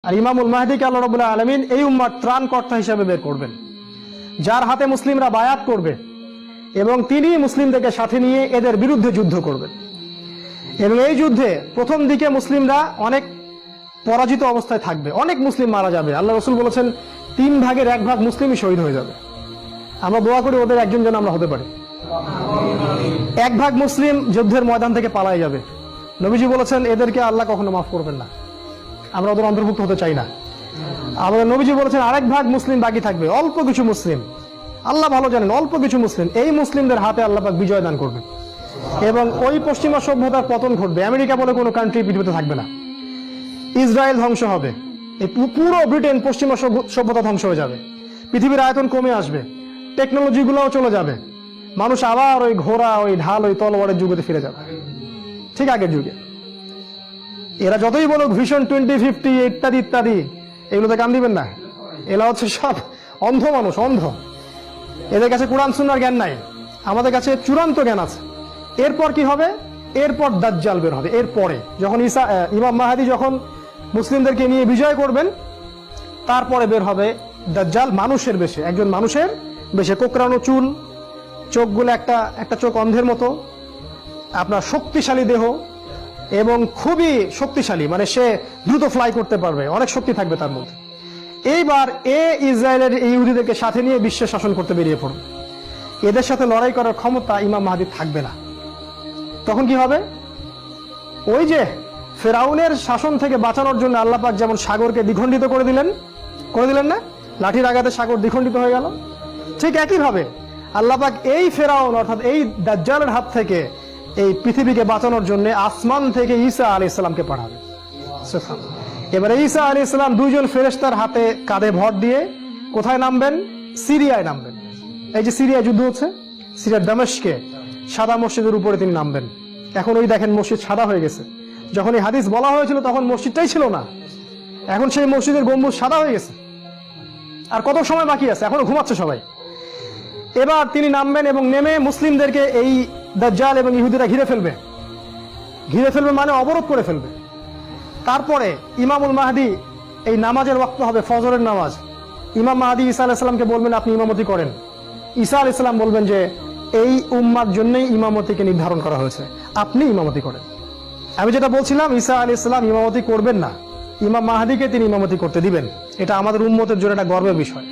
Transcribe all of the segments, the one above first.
আর ইমামুল মাহদিকে আল্লাহ রাব্বুল আলামিন এই উম্মার ত্রাণকর্তা হিসেবে বের করবেন, যার হাতে মুসলিমরা বায়াত করবে এবং তিনি মুসলিমদেরকে সাথে নিয়ে এদের বিরুদ্ধে যুদ্ধ করবেন। এবং এই যুদ্ধে প্রথম দিকে মুসলিমরা অনেক পরাজিত অবস্থায় থাকবে, অনেক মুসলিম মারা যাবে। আল্লাহ রাসূল বলেছেন 3 ভাগের 1 ভাগ মুসলিমই শহীদ হয়ে যাবে। আমরা দোয়া করি ওদের একজন যেন আমরা হতে পারি। 1 ভাগ মুসলিম যুদ্ধের ময়দান থেকে পালায় যাবে। নবীজি বলেছেন এদেরকে আল্লাহ কখনো মাফ করবেন না, আমরা ওদের অন্তর্ভুক্ত হতে চাই না। আমাদের নবীজি বলেছেন 1 ভাগ মুসলিম বাকি থাকবে, অল্প কিছু মুসলিম, আল্লাহ ভালো জানেন, অল্প কিছু মুসলিম, এই মুসলিমদের হাতে আল্লাহ পাক বিজয় দান করবেন এবং ওই পশ্চিমা সভ্যতার পতন ঘটবে। আমেরিকা বলে কোনো কান্ট্রি পৃথিবীতে থাকবে না, ইসরায়েল ধ্বংস হবে, এই পুরো ব্রিটেন পশ্চিমা সভ্যতা ধ্বংস হয়ে যাবে, পৃথিবীর আয়তন কমে আসবে, টেকনোলজি গুলোও চলে যাবে, মানুষ আবার ওই ঘোড়া, ওই ঢাল, ওই তলোয়ারের যুগেতে ফিরে যাবে, ঠিক আগের যুগে। এরা যতই বলুক ভিশন 2050 ইত্যাদি ইত্যাদি, এগুলোতে কান দিবেন না। এরা হচ্ছে সব অন্ধ মানুষ, অন্ধ। এদের কাছে কোরআন সুন্নাহর জ্ঞান নাই, আমাদের কাছে চূড়ান্ত জ্ঞান আছে। এরপর কি হবে? এরপর দাজ্জাল বের হবে। এরপরে যখন ইমাম মাহদী যখন মুসলিমদেরকে নিয়ে বিজয় করবেন, তারপরে বের হবে দাজ্জাল মানুষের বেশে, একজন মানুষের বেশে, কোকড়ানো চুল, চোখগুলো একটা চোখ অন্ধের মতো, আপনার শক্তিশালী দেহ এবং খুবই শক্তিশালী, মানে সে দ্রুত ফ্লাই করতে পারবে, অনেক শক্তি থাকবে তার মধ্যে। এইবার ইসরায়েলের ইহুদিদেরকে সাথে নিয়ে বিশ্বের শাসন করতে বেরিয়ে পড়বে। এদের সাথে লড়াই করার ক্ষমতা ইমাম মাহদী থাকবে না। তখন কি হবে? ওই যে ফেরাউনের শাসন থেকে বাঁচানোর জন্য আল্লাহ পাক যেমন সাগরকে দ্বিখণ্ডিত করে দিলেন না, লাঠির আঘাতে সাগর দ্বিখণ্ডিত হয়ে গেল, ঠিক একই ভাবে আল্লাহ পাক এই ফেরাউন অর্থাৎ এই দাজ্জালের হাত থেকে এই পৃথিবীকে বাঁচানোর জন্য আসমান থেকে ঈসা আলাইহিস সালামকে পাঠাবে। এবারে ঈসা আলাইহিস সালাম 2 জন ফেরেশতার হাতে কাঁধে ভর দিয়ে কোথায় নামবেন? সিরিয়ায় নামবেন। এই যে সিরিয়ায় যুদ্ধ হচ্ছে, সিরিয়ার দামেস্কে সাদা মসজিদের উপরে তিনি নামবেন। এখন ওই দেখেন মসজিদ সাদা হয়ে গেছে। যখন এই হাদিস বলা হয়েছিল তখন মসজিদটাই ছিল না, এখন সেই মসজিদের গম্বুজ সাদা হয়ে গেছে। আর কত সময় বাকি আছে? এখনো ঘুমাচ্ছে সবাই। এবার তিনি নামবেন এবং নেমে মুসলিমদেরকে এই দাজ্জাল এবং ইহুদিরা ঘিরে ফেলবে মানে অবরোধ করে ফেলবে। তারপরে ইমামুল মাহদী, এই নামাজের ওয়াক্ত হবে ফজরের নামাজ, ইমাম মাহদী ঈসা আলাইহিস সালামকে বলবেন আপনি ইমামতি করেন। ঈসা আলাইহিস সালাম বলবেন যে এই উম্মার জন্যই ইমামতিকে নির্ধারণ করা হয়েছে, আপনি ইমামতি করেন। আমি যেটা বলছিলাম, ঈসা আলাইহিস সালাম ইমামতি করবেন না, ইমাম মাহদীকে তিনি ইমামতি করতে দিবেন। এটা আমাদের উম্মতের জন্য একটা গর্বের বিষয়।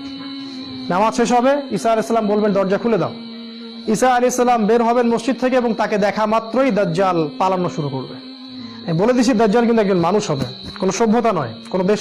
নামাজ শেষ হবে, ঈসা আলাইহিস সালাম বলবেন দরজা খুলে দাও। ঈসা আলাইহিস সালাম বের হবেন মসজিদ থেকে এবং তাকে দেখা মাত্রই দাজ্জাল পালানো শুরু করবে। বলে দিছি দাজ্জাল কিন্তু একজন মানুষ হবে, কোনো সভ্যতা নয়, কোনো দেশ নয়।